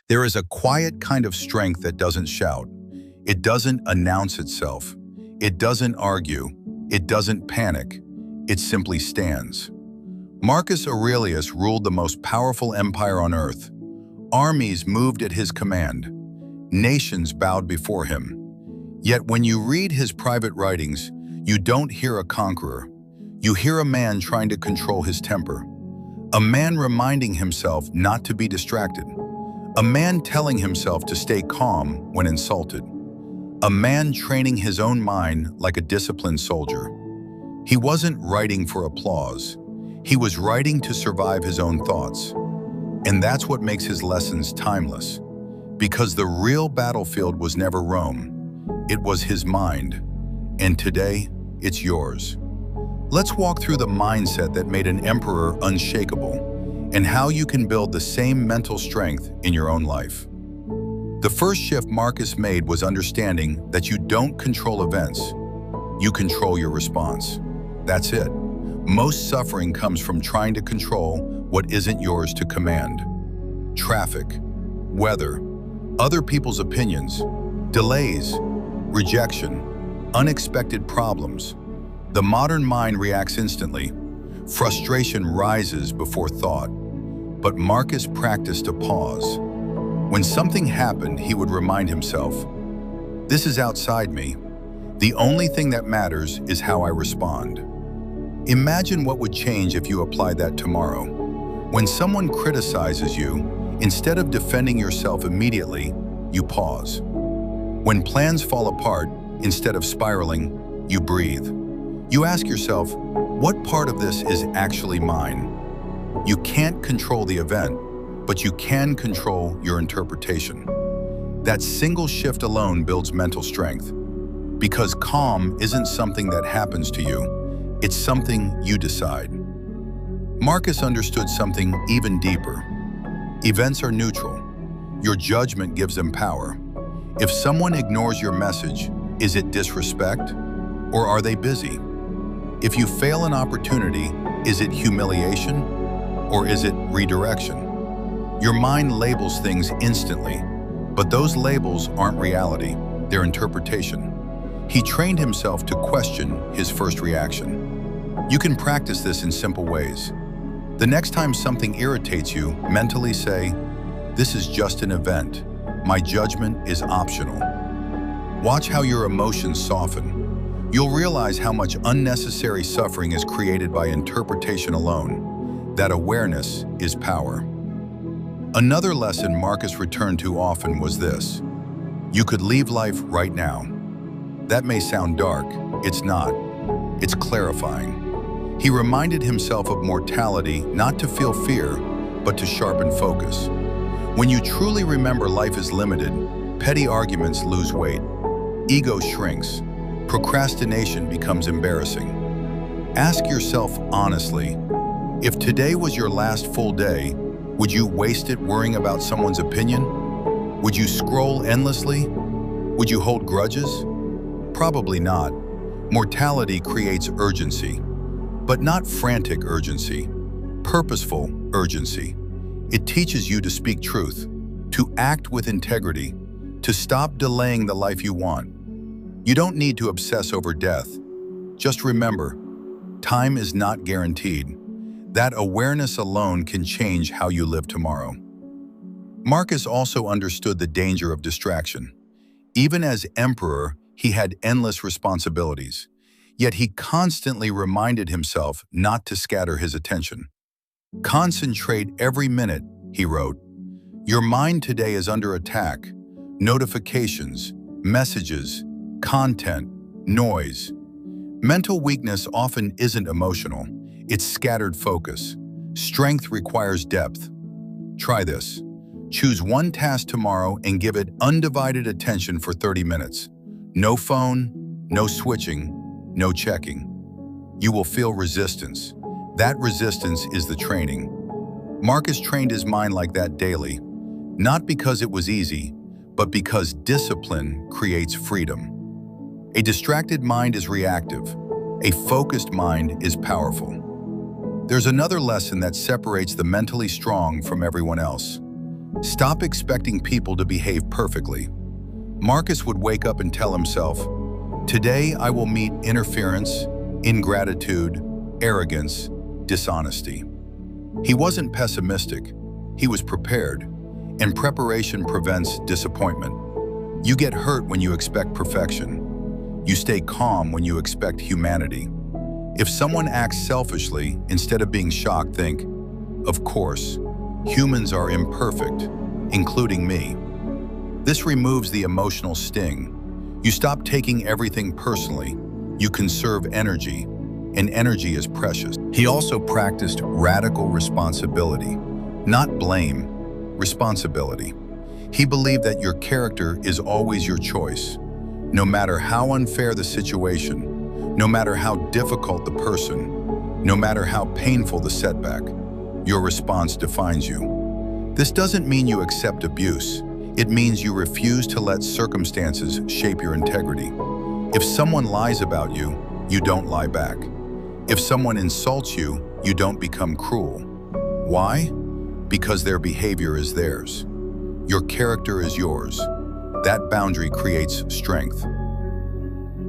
There is a quiet kind of strength that doesn't shout. It doesn't announce itself. It doesn't argue. It doesn't panic. It simply stands. Marcus Aurelius ruled the most powerful empire on earth. Armies moved at his command. Nations bowed before him. Yet when you read his private writings, you don't hear a conqueror. You hear a man trying to control his temper. A man reminding himself not to be distracted. A man telling himself to stay calm when insulted. A man training his own mind like a disciplined soldier. He wasn't writing for applause. He was writing to survive his own thoughts. And that's what makes his lessons timeless. Because the real battlefield was never Rome. It was his mind. And today, it's yours. Let's walk through the mindset that made an emperor unshakable and how you can build the same mental strength in your own life. The first shift Marcus made was understanding that you don't control events. You control your response. That's it. Most suffering comes from trying to control what isn't yours to command. Traffic, weather, other people's opinions, delays, rejection, unexpected problems. The modern mind reacts instantly. Frustration rises before thought. But Marcus practiced a pause. When something happened, he would remind himself, "This is outside me. The only thing that matters is how I respond." Imagine what would change if you applied that tomorrow. When someone criticizes you, instead of defending yourself immediately, you pause. When plans fall apart, instead of spiraling, you breathe. You ask yourself, what part of this is actually mine? You can't control the event, but you can control your interpretation. That single shift alone builds mental strength. Because calm isn't something that happens to you, it's something you decide. Marcus understood something even deeper. Events are neutral. Your judgment gives them power. If someone ignores your message, is it disrespect? Or are they busy? If you fail an opportunity, is it humiliation? Or is it redirection? Your mind labels things instantly, but those labels aren't reality, they're interpretation. He trained himself to question his first reaction. You can practice this in simple ways. The next time something irritates you, mentally say, "This is just an event. My judgment is optional." Watch how your emotions soften. You'll realize how much unnecessary suffering is created by interpretation alone. That awareness is power. Another lesson Marcus returned to often was this: you could leave life right now. That may sound dark, it's not. It's clarifying. He reminded himself of mortality not to feel fear, but to sharpen focus. When you truly remember life is limited, petty arguments lose weight. Ego shrinks. Procrastination becomes embarrassing. Ask yourself honestly, if today was your last full day, would you waste it worrying about someone's opinion? Would you scroll endlessly? Would you hold grudges? Probably not. Mortality creates urgency, but not frantic urgency, purposeful urgency. It teaches you to speak truth, to act with integrity, to stop delaying the life you want. You don't need to obsess over death. Just remember, time is not guaranteed. That awareness alone can change how you live tomorrow. Marcus also understood the danger of distraction. Even as emperor, he had endless responsibilities. Yet he constantly reminded himself not to scatter his attention. "Concentrate every minute," he wrote. "Your mind today is under attack. Notifications, messages, content, noise." Mental weakness often isn't emotional. It's scattered focus. Strength requires depth. Try this. Choose one task tomorrow and give it undivided attention for 30 minutes. No phone, no switching, no checking. You will feel resistance. That resistance is the training. Marcus trained his mind like that daily, not because it was easy, but because discipline creates freedom. A distracted mind is reactive. A focused mind is powerful. There's another lesson that separates the mentally strong from everyone else. Stop expecting people to behave perfectly. Marcus would wake up and tell himself, "Today I will meet interference, ingratitude, arrogance, dishonesty." He wasn't pessimistic, he was prepared, and preparation prevents disappointment. You get hurt when you expect perfection. You stay calm when you expect humanity. If someone acts selfishly, instead of being shocked, think, "Of course, humans are imperfect, including me." This removes the emotional sting. You stop taking everything personally. You conserve energy, and energy is precious. He also practiced radical responsibility, not blame, responsibility. He believed that your character is always your choice. No matter how unfair the situation, no matter how difficult the person, no matter how painful the setback, your response defines you. This doesn't mean you accept abuse. It means you refuse to let circumstances shape your integrity. If someone lies about you, you don't lie back. If someone insults you, you don't become cruel. Why? Because their behavior is theirs. Your character is yours. That boundary creates strength.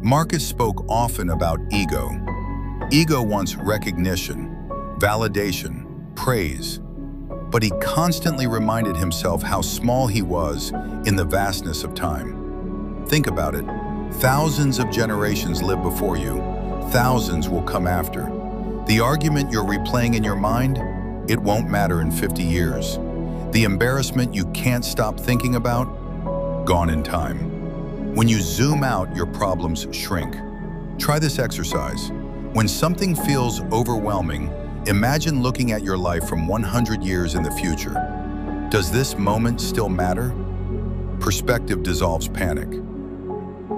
Marcus spoke often about ego. Ego wants recognition, validation, praise. But he constantly reminded himself how small he was in the vastness of time. Think about it. Thousands of generations live before you. Thousands will come after. The argument you're replaying in your mind, it won't matter in 50 years. The embarrassment you can't stop thinking about, gone in time. When you zoom out, your problems shrink. Try this exercise. When something feels overwhelming, imagine looking at your life from 100 years in the future. Does this moment still matter? Perspective dissolves panic.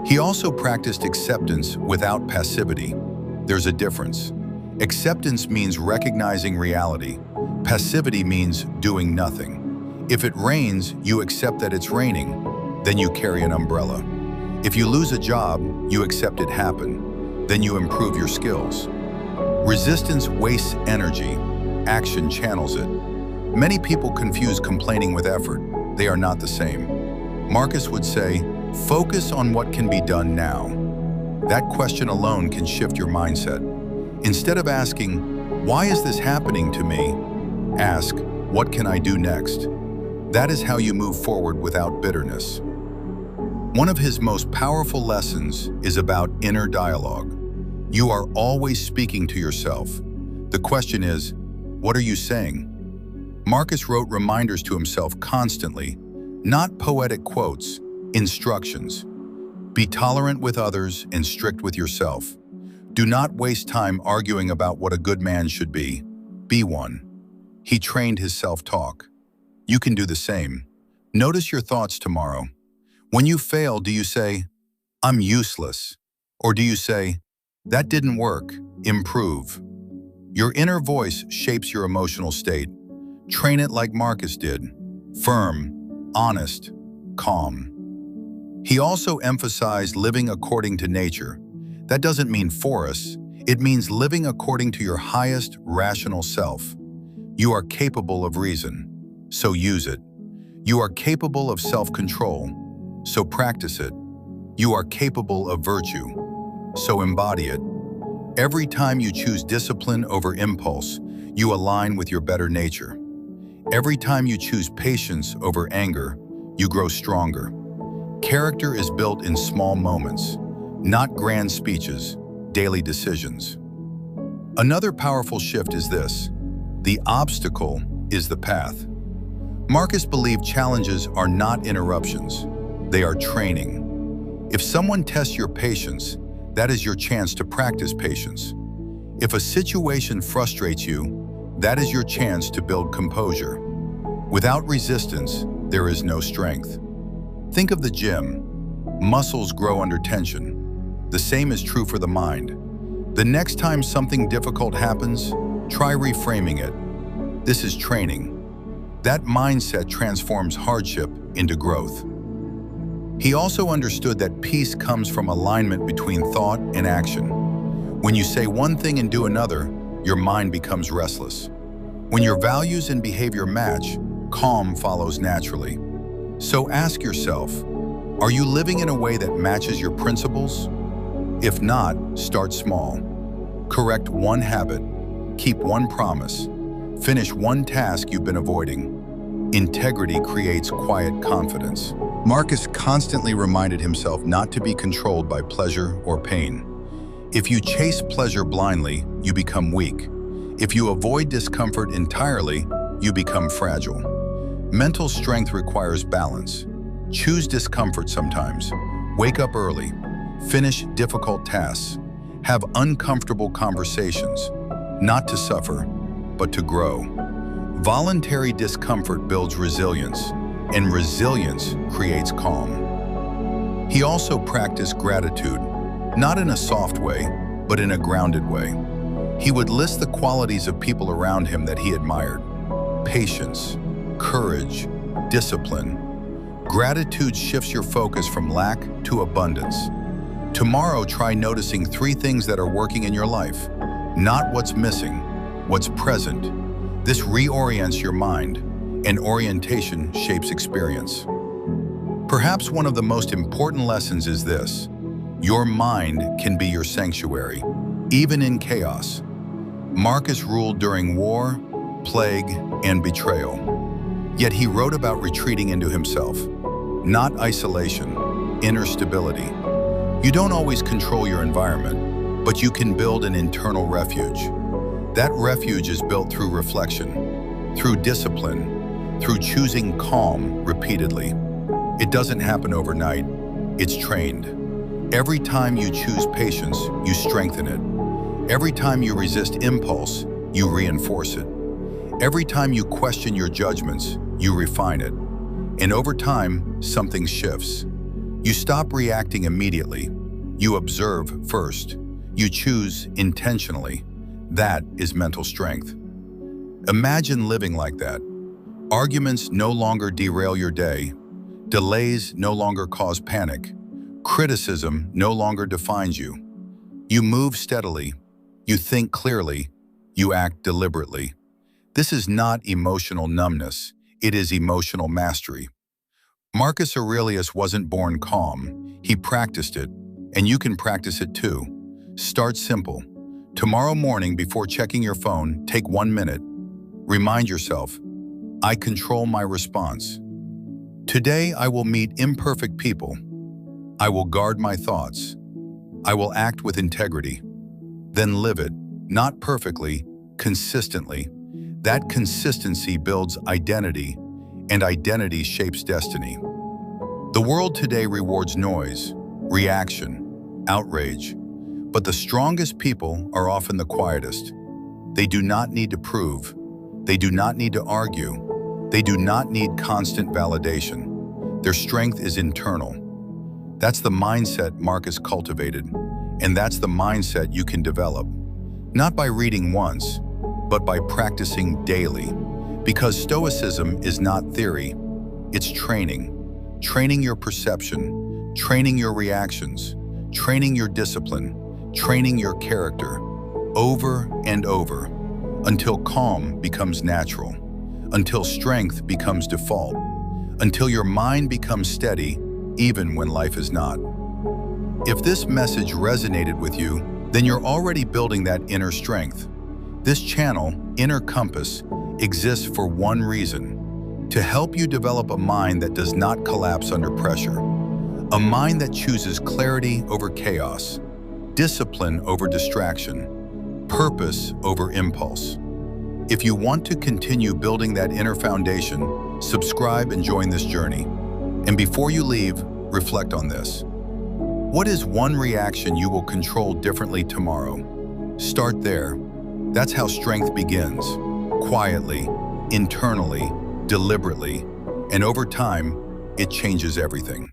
He also practiced acceptance without passivity. There's a difference. Acceptance means recognizing reality. Passivity means doing nothing. If it rains, you accept that it's raining, then you carry an umbrella. If you lose a job, you accept it happened, then you improve your skills. Resistance wastes energy. Action channels it. Many people confuse complaining with effort. They are not the same. Marcus would say, "Focus on what can be done now." That question alone can shift your mindset. Instead of asking, "Why is this happening to me?" ask, "What can I do next?" That is how you move forward without bitterness. One of his most powerful lessons is about inner dialogue. You are always speaking to yourself. The question is, what are you saying? Marcus wrote reminders to himself constantly, not poetic quotes, instructions. Be tolerant with others and strict with yourself. Do not waste time arguing about what a good man should be. Be one. He trained his self-talk. You can do the same. Notice your thoughts tomorrow. When you fail, do you say, "I'm useless"? Or do you say, "That didn't work, improve"? Your inner voice shapes your emotional state. Train it like Marcus did. Firm, honest, calm. He also emphasized living according to nature. That doesn't mean forests. It means living according to your highest rational self. You are capable of reason, so use it. You are capable of self-control, so practice it. You are capable of virtue, so embody it. Every time you choose discipline over impulse, you align with your better nature. Every time you choose patience over anger, you grow stronger. Character is built in small moments, not grand speeches, daily decisions. Another powerful shift is this: the obstacle is the path. Marcus believed challenges are not interruptions, they are training. If someone tests your patience, that is your chance to practice patience. If a situation frustrates you, that is your chance to build composure. Without resistance, there is no strength. Think of the gym. Muscles grow under tension. The same is true for the mind. The next time something difficult happens, try reframing it. This is training. That mindset transforms hardship into growth. He also understood that peace comes from alignment between thought and action. When you say one thing and do another, your mind becomes restless. When your values and behavior match, calm follows naturally. So ask yourself, are you living in a way that matches your principles? If not, start small. Correct one habit, keep one promise, finish one task you've been avoiding. Integrity creates quiet confidence. Marcus constantly reminded himself not to be controlled by pleasure or pain. If you chase pleasure blindly, you become weak. If you avoid discomfort entirely, you become fragile. Mental strength requires balance. Choose discomfort sometimes. Wake up early. Finish difficult tasks. Have uncomfortable conversations. Not to suffer, but to grow. Voluntary discomfort builds resilience, and resilience creates calm. He also practiced gratitude, not in a soft way, but in a grounded way. He would list the qualities of people around him that he admired: patience, courage, discipline. Gratitude shifts your focus from lack to abundance. Tomorrow, try noticing 3 things that are working in your life, not what's missing, what's present. This reorients your mind, and orientation shapes experience. Perhaps one of the most important lessons is this: your mind can be your sanctuary, even in chaos. Marcus ruled during war, plague, and betrayal. Yet he wrote about retreating into himself, not isolation, inner stability. You don't always control your environment, but you can build an internal refuge. That refuge is built through reflection, through discipline, through choosing calm repeatedly. It doesn't happen overnight, it's trained. Every time you choose patience, you strengthen it. Every time you resist impulse, you reinforce it. Every time you question your judgments, you refine it. And over time, something shifts. You stop reacting immediately. You observe first. You choose intentionally. That is mental strength. Imagine living like that. Arguments no longer derail your day. Delays no longer cause panic. Criticism no longer defines you. You move steadily. You think clearly. You act deliberately. This is not emotional numbness. It is emotional mastery. Marcus Aurelius wasn't born calm. He practiced it, and you can practice it too. Start simple. Tomorrow morning, before checking your phone, take 1 minute. Remind yourself, I control my response. Today, I will meet imperfect people. I will guard my thoughts. I will act with integrity. Then live it, not perfectly, consistently. That consistency builds identity, and identity shapes destiny. The world today rewards noise, reaction, outrage. But the strongest people are often the quietest. They do not need to prove. They do not need to argue. They do not need constant validation. Their strength is internal. That's the mindset Marcus cultivated, and that's the mindset you can develop. Not by reading once, but by practicing daily. Because Stoicism is not theory, it's training. Training your perception, training your reactions, training your discipline, training your character, over and over, until calm becomes natural, until strength becomes default, until your mind becomes steady, even when life is not. If this message resonated with you, then you're already building that inner strength. This channel, Inner Compass, exists for one reason: to help you develop a mind that does not collapse under pressure, a mind that chooses clarity over chaos, discipline over distraction, purpose over impulse. If you want to continue building that inner foundation, subscribe and join this journey. And before you leave, reflect on this. What is one reaction you will control differently tomorrow? Start there. That's how strength begins. Quietly, internally, deliberately, and over time, it changes everything.